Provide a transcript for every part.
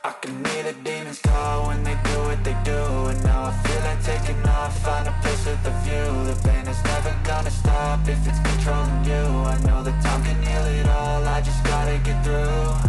I can hear the demons call when they do what they do. And now I feel like taking off, find a place with a view. The pain is never gonna stop if it's controlling you. I know that time can heal it all, I just gotta get through.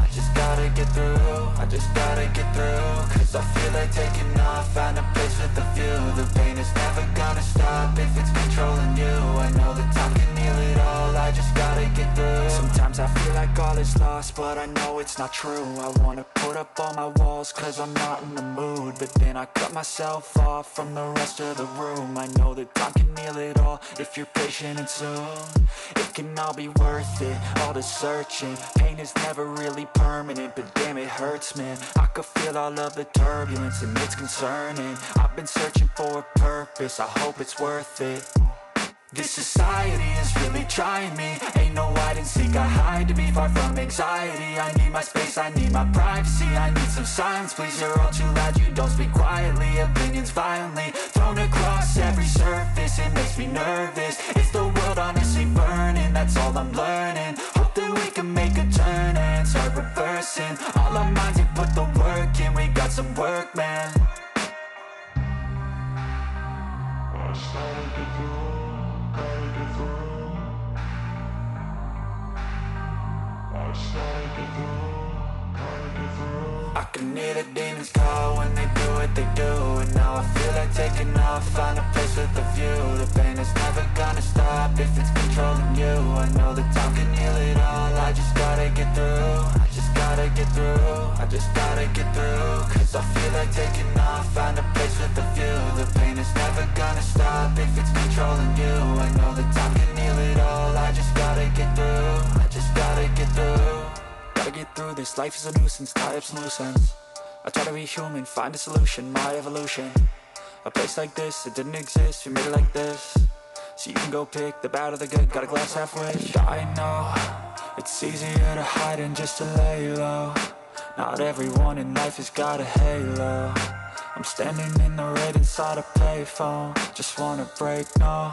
I just gotta get through, I just gotta get through. Cause I feel like taking off, find a place with a view. The pain is never gonna stop if it's controlling you. I know that time can heal it all, I just gotta get through. Sometimes I feel like all is lost, but I know it's not true. I wanna put up all my walls cause I'm not in the mood, but then I cut myself off from the rest of the room. I know that time can heal it all if you're patient and soon it can all be worth it, all the searching. Pain is never really permanent, but damn it hurts, man. I could feel all of the turbulence and it's concerning. I've been searching for a purpose, I hope it's worth it. This society is really trying me. Ain't no hide and seek, I hide to be far from anxiety. I need my space, I need my privacy. I need some silence, please, you're all too loud. You don't speak quietly, opinions violently thrown across every surface. It makes me nervous, it's the world honestly burning. That's all I'm learning, hope that we can make a turn and start reversing. All our minds, we put the work in, we got some work, man. I can hear the demons call when they do what they do. And now I feel like taking off, find a place with a view. The pain is never gonna stop if it's controlling you. I know that time can heal it all, I just gotta get through. I just gotta get through, I just gotta get through. Cause I feel like taking off, find a place with a view. The pain is never gonna stop if it's controlling you. I know that time can heal it all, I just gotta get through. I just gotta get through. Gotta get through this, life is a nuisance, tie up some loose ends. I try to be human, find a solution, my evolution. A place like this, it didn't exist, we made it like this. So you can go pick the bad or the good, got a glass halfway. I know, it's easier to hide than just to lay low. Not everyone in life has got a halo. I'm standing in the red inside a payphone, just wanna break, no.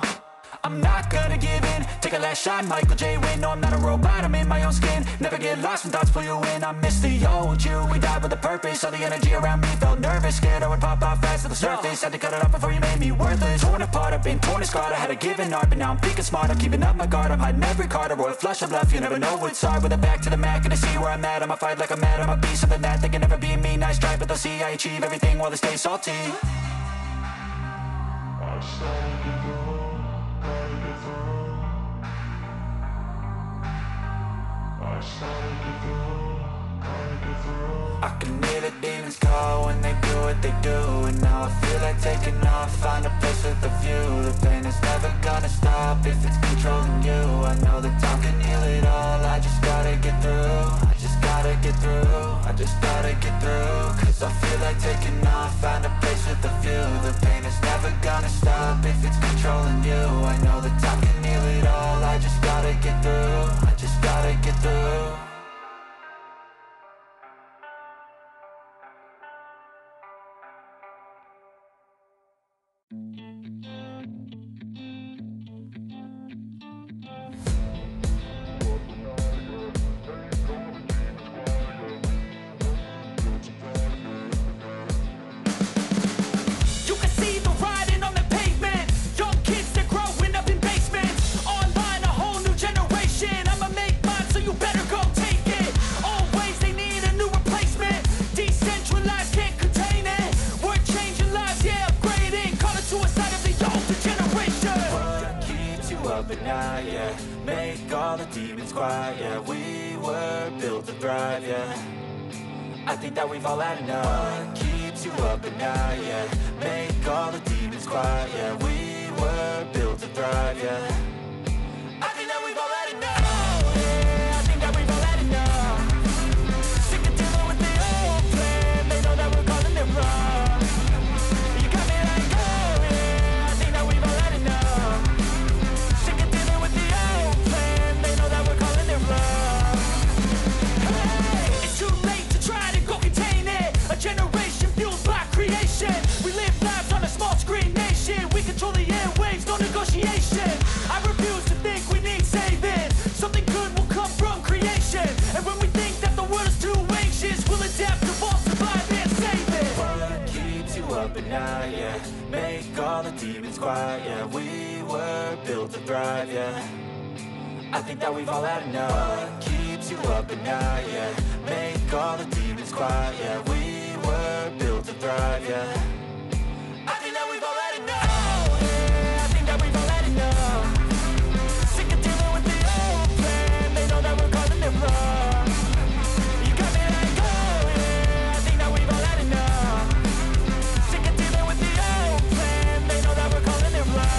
I'm not gonna give in, take a last shot, Michael J. Win. No, I'm not a robot, I'm in my own skin. Never get lost when thoughts pull you in. I miss the old you, we died with a purpose. All the energy around me felt nervous, scared I would pop off fast to the surface. Had to cut it off before you made me worthless. Torn apart, I've been torn and scarred. I had a given art, but now I'm thinking smart. I'm keeping up my guard, I'm hiding every card. A royal flush of bluff, you never know what's hard. With a back to the mat, gonna see where I'm at. I'ma fight like I'm mad, I'ma be something that they can never be me. Nice try, but they'll see I achieve everything while they stay salty. I can hear the demons call when they do what they do. And now I feel like taking off, find a place with a view. The pain is never gonna stop if it's controlling you. I know that time can heal it all, I just gotta get through. I just gotta get through, I just gotta get through. Cause I feel like taking off, find a place with a view. The pain is never gonna stop if it's controlling you. I know that time can heal it all, I just gotta get through. I just gotta get through. I think that we've all had enough. What keeps you up at night, yeah? Make all the demons quiet, yeah. We were built to thrive, yeah. I think that we've all had enough. Oh, yeah, I think that we've all had enough. Sick of dealing with the old plan. They know that we're calling it wrong. You got me like, oh, yeah, I think that we've all had enough. Sick of dealing with the old plan. They know that we're calling it wrong. Hey, it's too late to try to go contain it. A generation fueled by creation. We live life night, yeah. Make all the demons quiet, yeah. We were built to thrive, yeah. I think that we've all had enough. What keeps you up at night, yeah. Make all the demons quiet, yeah. We were built to thrive, yeah. I think that we've all had enough. Oh, yeah, I think that we've all had enough. Sick of dealing with the old plan. They know that we're calling it wrong. You got me like, oh, yeah, I think that we've all had enough. Sick of dealing with the old plan. They know that we're calling it wrong.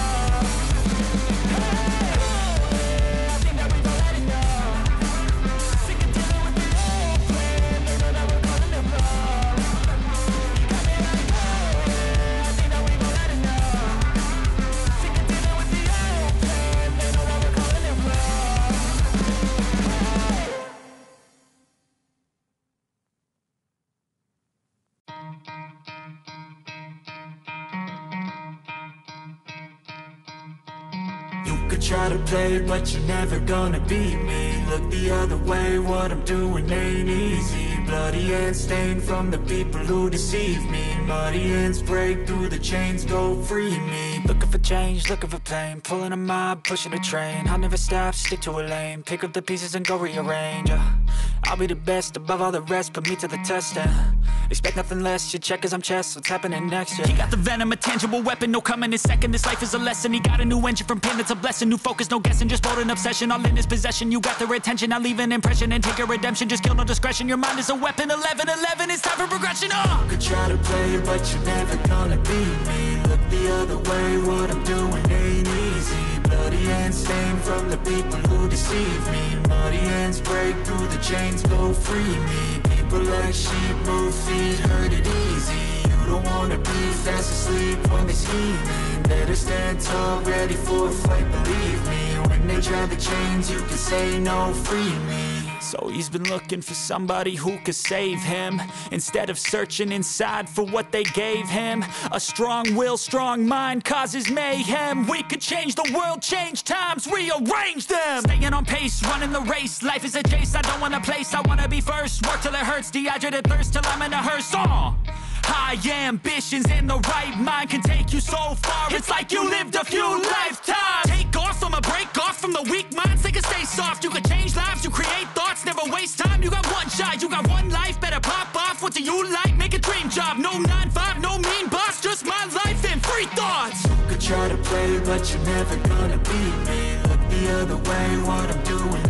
Try to play, but you're never gonna beat me. Look the other way, what I'm doing ain't easy. Bloody hands stained from the people who deceive me. Muddy hands break through the chains, go free me. Looking for change, looking for pain. Pulling a mob, pushing a train. I'll never stop, stick to a lane. Pick up the pieces and go rearrange. I'll be the best above all the rest, put me to the test and expect nothing less, your check is I'm chess, what's happening next, yeah. He got the venom, a tangible weapon, no coming in second. This life is a lesson, he got a new engine from pain, that's a blessing. New focus, no guessing, just bold and obsession. All in his possession, you got their attention. I'll leave an impression and take a redemption. Just kill, no discretion, your mind is a weapon. 11-11, it's time for progression, You could try to play, but you're never gonna beat me. Look the other way, what I'm doing ain't easy. Bloody hands stained from the people who deceive me. Muddy hands break through the chains, go free me. People like sheep move feet, hurt it easy. You don't wanna be fast asleep when they scheming. Better stand tall, ready for a fight, believe me. When they try the chains, you can say no, free me. So he's been looking for somebody who could save him, instead of searching inside for what they gave him. A strong will, strong mind causes mayhem. We could change the world, change times, rearrange them. Staying on pace, running the race. Life is a chase, I don't want a place. I wanna be first, work till it hurts. Dehydrated thirst till I'm in a hearse. High ambitions and the right mind can take you so far. It's like you lived a few lifetimes. Take off, I'ma break off from the weak minds. They can stay soft, you can change lives, you create thoughts. Never waste time, you got one shot, you got one life. Better pop off, what do you like? Make a dream job, no 9-5, no mean boss. Just my life and free thoughts. You could try to play, but you're never gonna beat me. Look the other way, what I'm doing